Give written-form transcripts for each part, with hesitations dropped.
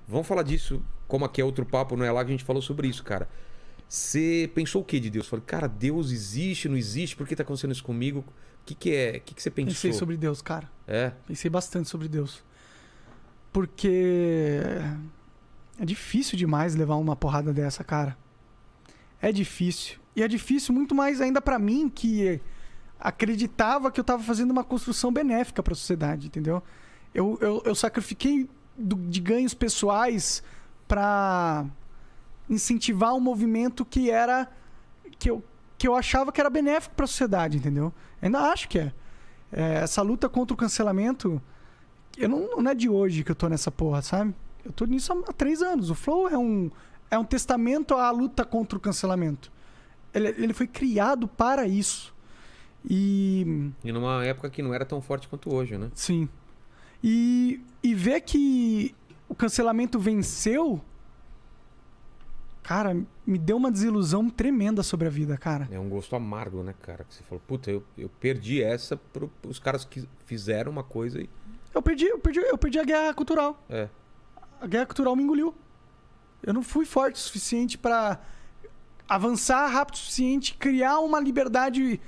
Vamos falar disso, como aqui é outro papo, não é lá que a gente falou sobre isso, cara. Você pensou o que de Deus? Falei, cara, Deus existe, não existe? Por que tá acontecendo isso comigo? O que é? O que você pensou? Pensei sobre Deus, cara. É? Pensei bastante sobre Deus. Porque é difícil demais levar uma porrada dessa, cara. É difícil. E é difícil muito mais ainda pra mim, que acreditava que eu tava fazendo uma construção benéfica pra sociedade, entendeu? Eu sacrifiquei de ganhos pessoais pra incentivar um movimento que era... que eu achava que era benéfico pra sociedade, entendeu? Ainda acho que é. Essa luta contra o cancelamento... não é de hoje que eu tô nessa porra, sabe? Eu tô nisso há 3 anos. O Flow é um testamento à luta contra o cancelamento. Ele foi criado para isso. E numa época que não era tão forte quanto hoje, né? Sim. E ver que o cancelamento venceu... Cara, me deu uma desilusão tremenda sobre a vida, cara. É um gosto amargo, né, cara? Que você falou, puta, eu perdi essa pros caras que fizeram uma coisa e... Eu perdi a guerra cultural. É. A guerra cultural me engoliu. Eu não fui forte o suficiente pra avançar rápido o suficiente, criar uma liberdade,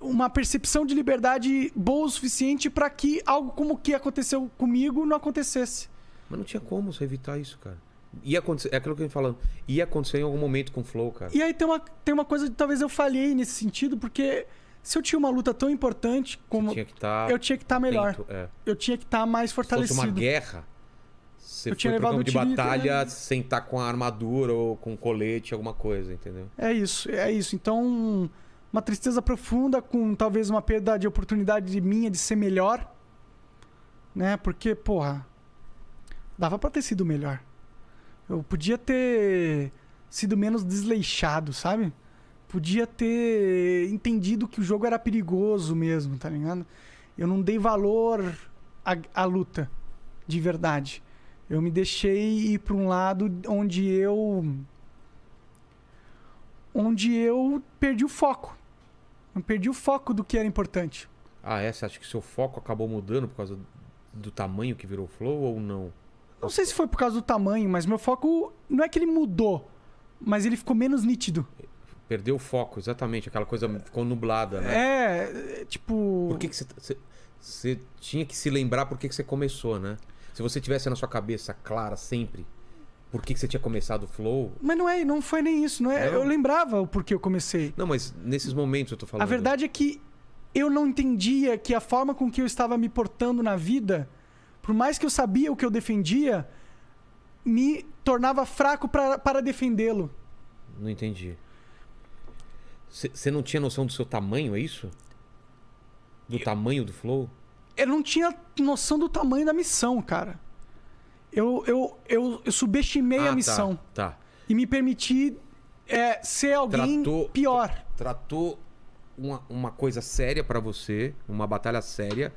uma percepção de liberdade boa o suficiente pra que algo como o que aconteceu comigo não acontecesse. Mas não tinha como você evitar isso, cara. Ia acontecer, é aquilo que eu tô falando. Ia acontecer em algum momento com o Flow, cara. E aí tem uma coisa que talvez eu falhei nesse sentido, porque se eu tinha uma luta tão importante como... eu tinha que estar melhor. Eu tinha que estar mais fortalecido. Se fosse uma guerra, você eu foi tinha pro levado campo de um tiro, batalha sem estar com a armadura ou com colete, alguma coisa, entendeu? É isso. Então, uma tristeza profunda com talvez uma perda de oportunidade minha de ser melhor, né? Porque, porra, dava pra ter sido melhor. Eu podia ter sido menos desleixado, sabe? Podia ter entendido que o jogo era perigoso mesmo, tá ligado? Eu não dei valor à luta, de verdade. Eu me deixei ir pra um lado onde eu perdi o foco. Eu perdi o foco do que era importante. Ah, você acha que seu foco acabou mudando por causa do tamanho que virou o Flow ou não? Não sei se foi por causa do tamanho, mas meu foco não é que ele mudou, mas ele ficou menos nítido. Perdeu o foco, exatamente. Aquela coisa ficou nublada, né? Tipo... Por que você tinha que se lembrar por que você começou, né? Se você tivesse na sua cabeça clara sempre por que você tinha começado o Flow... Mas não foi nem isso, não é? Não? Eu lembrava o porquê eu comecei. Não, mas nesses momentos eu tô falando... A verdade é que eu não entendia que a forma com que eu estava me portando na vida, por mais que eu sabia o que eu defendia, me tornava fraco para defendê-lo. Não entendi. Você não tinha noção do seu tamanho, é isso? Do tamanho do Flow? Eu não tinha noção do tamanho da missão, cara. Eu subestimei a missão. Tá. E me permiti ser alguém pior. Tratou uma coisa séria pra você, uma batalha séria,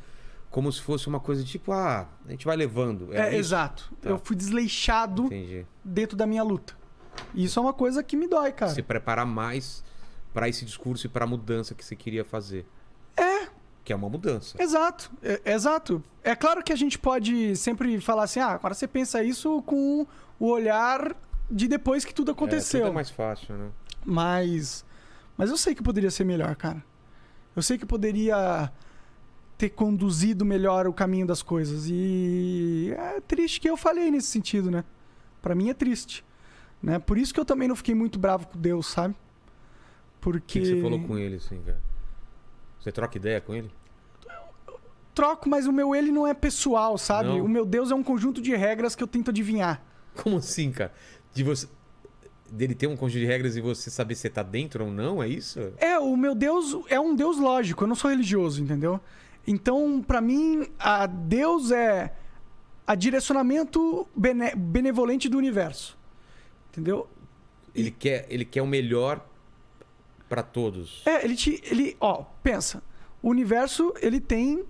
como se fosse uma coisa tipo, a gente vai levando. Exato. Tá. Eu fui desleixado dentro da minha luta. E isso é uma coisa que me dói, cara. Se preparar mais pra esse discurso e pra mudança que você queria fazer. Que é uma mudança. Exato. Exato. É claro que a gente pode sempre falar assim, agora você pensa isso com o olhar de depois que tudo aconteceu. Tudo é mais fácil, né? Mas eu sei que poderia ser melhor, cara. Eu sei que poderia ter conduzido melhor o caminho das coisas. E é triste que eu falhei nesse sentido, né? Pra mim é triste. Né? Por isso que eu também não fiquei muito bravo com Deus, sabe? Porque... O que você falou com ele, assim, cara? Você troca ideia com ele? Troco, mas o meu ele não é pessoal, sabe? Não. O meu Deus é um conjunto de regras que eu tento adivinhar. Como assim, cara? Dele ter um conjunto de regras e você saber se você tá dentro ou não, é isso? O meu Deus é um Deus lógico, eu não sou religioso, entendeu? Então, pra mim, a Deus é a direcionamento benevolente do universo. Entendeu? Ele quer o melhor pra todos. Pensa. O universo, ele tem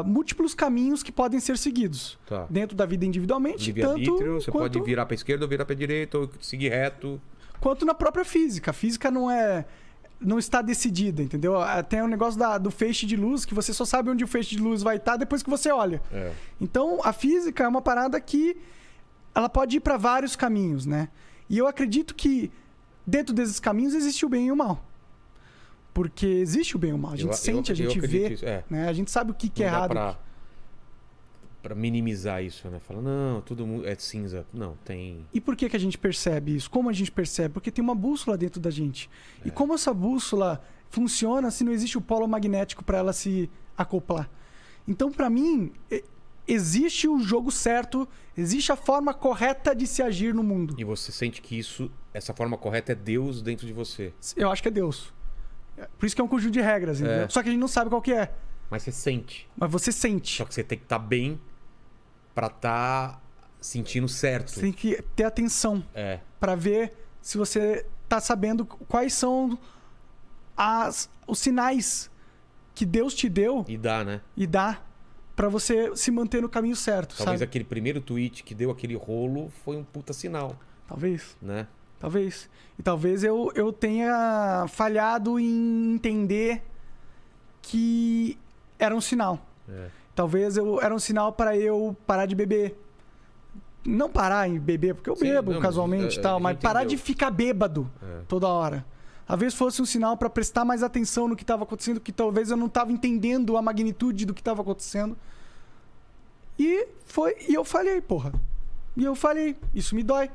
múltiplos caminhos que podem ser seguidos. Tá. Dentro da vida individualmente, livre-arbítrio, você pode virar pra esquerda ou virar pra direita, ou seguir reto. Quanto na própria física. A física não é... não está decidida, entendeu? Tem o negócio do feixe de luz, que você só sabe onde o feixe de luz vai estar depois que você olha. Então, a física é uma parada que ela pode ir para vários caminhos, né? E eu acredito que dentro desses caminhos existe o bem e o mal. Porque existe o bem e o mal. A gente sente, a gente vê, né? A gente sabe o que é errado. Pra minimizar isso, né? Fala, não, todo mundo é cinza. Não, tem... E por que a gente percebe isso? Como a gente percebe? Porque tem uma bússola dentro da gente. E como essa bússola funciona se não existe o polo magnético para ela se acoplar? Então, para mim, existe o jogo certo, existe a forma correta de se agir no mundo. E você sente que essa forma correta é Deus dentro de você? Eu acho que é Deus. Por isso que é um conjunto de regras, entendeu? Só que a gente não sabe qual que é. Mas você sente. Mas você sente. Só que você tem que estar bem pra estar sentindo certo. Você tem que ter atenção pra ver se você tá sabendo quais são os sinais que Deus te deu. E dá, né? E dá pra você se manter no caminho certo, Talvez sabe? aquele primeiro tweet que deu aquele rolo foi um puta sinal. Talvez. Né? Talvez. E talvez eu tenha falhado em entender que era um sinal. Talvez era um sinal para eu parar de beber. Não parar em beber, porque eu bebo casualmente e tal, mas parar de ficar bêbado toda hora. Talvez fosse um sinal para prestar mais atenção no que estava acontecendo, que talvez eu não estava entendendo a magnitude do que estava acontecendo. E eu falhei, porra. E eu falhei. Isso me dói.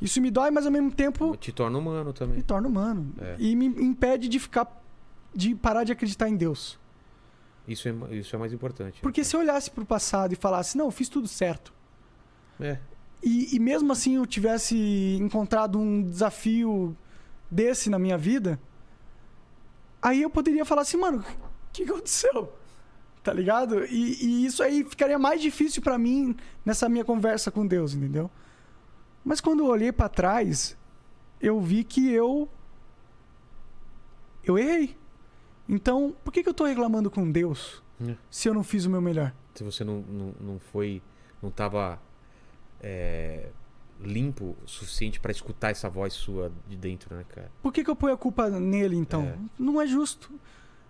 Isso me dói, mas ao mesmo tempo... Te torna humano também. Me torna humano. E me impede de parar de acreditar em Deus. Isso é mais importante. Porque se eu olhasse pro passado e falasse, não, eu fiz tudo certo. E mesmo assim eu tivesse encontrado um desafio desse na minha vida, aí eu poderia falar assim, mano, o que aconteceu? Tá ligado? E isso aí ficaria mais difícil pra mim nessa minha conversa com Deus, entendeu? Mas quando eu olhei pra trás, eu vi que eu errei. Então, por que eu tô reclamando com Deus se eu não fiz o meu melhor? Se você não tava limpo o suficiente pra escutar essa voz sua de dentro, né, cara? Por que eu ponho a culpa nele, então? Não é justo.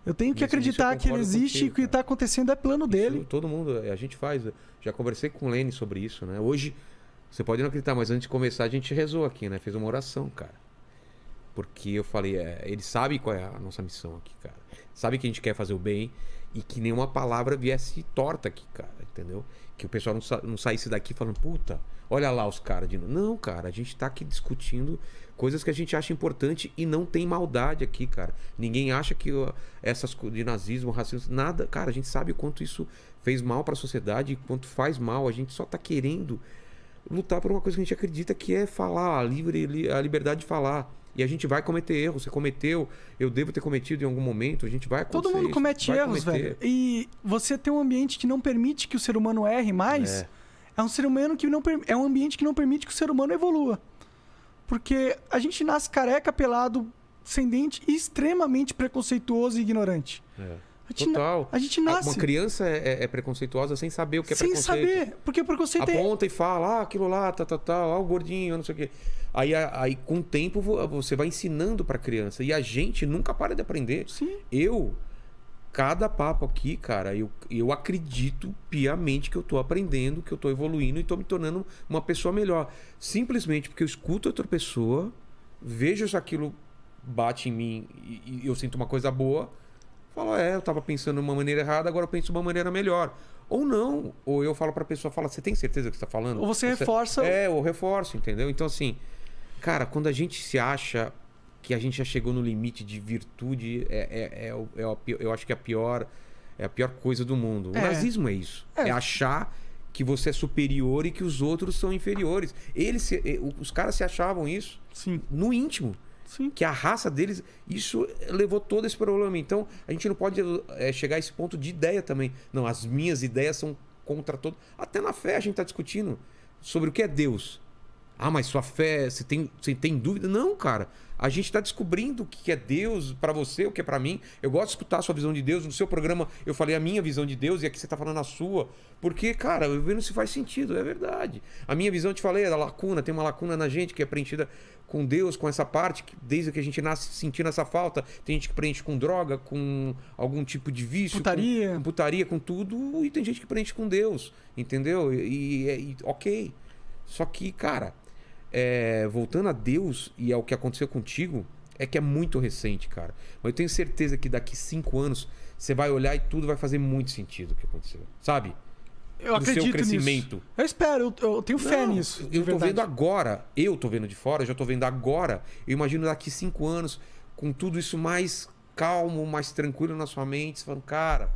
Eu tenho que acreditar que ele existe e que o que tá acontecendo é plano dele. Todo mundo, a gente faz. Já conversei com o Lene sobre isso, né? Hoje, você pode não acreditar, mas antes de começar a gente rezou aqui, né? Fez uma oração, cara. Porque eu falei, ele sabe qual é a nossa missão aqui, cara. Sabe que a gente quer fazer o bem e que nenhuma palavra viesse torta aqui, cara, entendeu? Que o pessoal não saísse daqui falando, puta, olha lá os caras de novo. Não, cara, a gente tá aqui discutindo coisas que a gente acha importante e não tem maldade aqui, cara. Ninguém acha que essas de nazismo, racismo, nada, cara, a gente sabe o quanto isso fez mal pra sociedade, quanto faz mal. A gente só tá querendo lutar por uma coisa que a gente acredita que é falar, a liberdade de falar. E a gente vai cometer erros. Você cometeu, eu devo ter cometido em algum momento. A gente vai acontecer. Todo mundo comete erros, velho. E você tem um ambiente que não permite que o ser humano erre mais. É um ser humano que é um ambiente que não permite que o ser humano evolua. Porque a gente nasce careca, pelado, sem dente e extremamente preconceituoso e ignorante. Total. A gente nasce. Uma criança é preconceituosa sem saber o que é preconceito. Sem saber. Porque o preconceito aponta e fala, aquilo lá, o gordinho, não sei o quê. Aí com o tempo você vai ensinando pra criança. E a gente nunca para de aprender. Sim. Cada papo aqui, cara, eu acredito piamente que eu tô aprendendo, que eu tô evoluindo e tô me tornando uma pessoa melhor. Simplesmente porque eu escuto outra pessoa, vejo se aquilo bate em mim e eu sinto uma coisa boa, falo, eu tava pensando de uma maneira errada, agora eu penso de uma maneira melhor. Ou não. Ou eu falo pra pessoa, você tem certeza que você tá falando? Ou você reforça. Ou reforço, entendeu? Então, assim, cara, quando a gente se acha que a gente já chegou no limite de virtude, eu acho que é a pior coisa do mundo. O nazismo é isso. É achar que você é superior e que os outros são inferiores. Os caras se achavam isso. Sim. No íntimo. Sim. Que a raça deles, isso levou todo esse problema. Então, a gente não pode chegar a esse ponto de ideia também. Não, as minhas ideias são contra todo. Até na fé a gente está discutindo sobre o que é Deus. Ah, mas sua fé, você tem dúvida? Não, cara. A gente está descobrindo o que é Deus para você, o que é para mim. Eu gosto de escutar a sua visão de Deus. No seu programa eu falei a minha visão de Deus e aqui você está falando a sua. Porque, cara, eu vendo se faz sentido, é verdade. A minha visão, eu te falei, é da lacuna. Tem uma lacuna na gente que é preenchida com Deus, com essa parte, que desde que a gente nasce sentindo essa falta. Tem gente que preenche com droga, com algum tipo de vício. Putaria. Com putaria, com tudo. E tem gente que preenche com Deus, entendeu? Ok. Só que, cara... voltando a Deus e ao que aconteceu contigo, é que é muito recente, cara. Mas eu tenho certeza que daqui 5 anos você vai olhar e tudo vai fazer muito sentido o que aconteceu. Sabe? Eu acredito seu crescimento. nisso. Eu espero, eu tenho fé nisso. Eu tô vendo agora. Eu tô vendo de fora, já tô vendo agora. Eu imagino daqui 5 anos, com tudo isso mais calmo, mais tranquilo na sua mente, você falando, cara,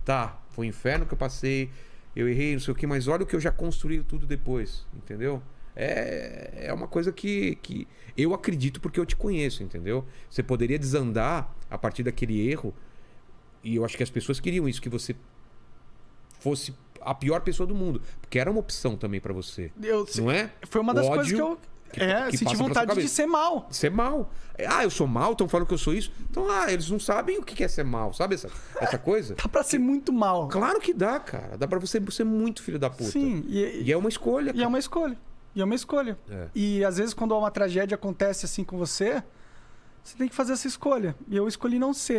tá, foi um inferno que eu passei, eu errei, não sei o que, mas olha o que eu já construí tudo depois, entendeu? É uma coisa que eu acredito porque eu te conheço, entendeu? Você poderia desandar a partir daquele erro, e eu acho que as pessoas queriam isso, que você fosse a pior pessoa do mundo, porque era uma opção também pra você, não é? Foi uma das Ódio coisas que eu senti vontade de ser mal. Ser mal. Ah, eu sou mal, estão falando que eu sou isso. Então, eles não sabem o que é ser mal, sabe essa coisa? Dá pra ser muito mal. Claro que dá, cara. Dá pra você ser muito filho da puta. Sim. E é uma escolha, cara. E é uma escolha. E é uma escolha. E às vezes quando uma tragédia acontece assim com você, você tem que fazer essa escolha. E eu escolhi não ser.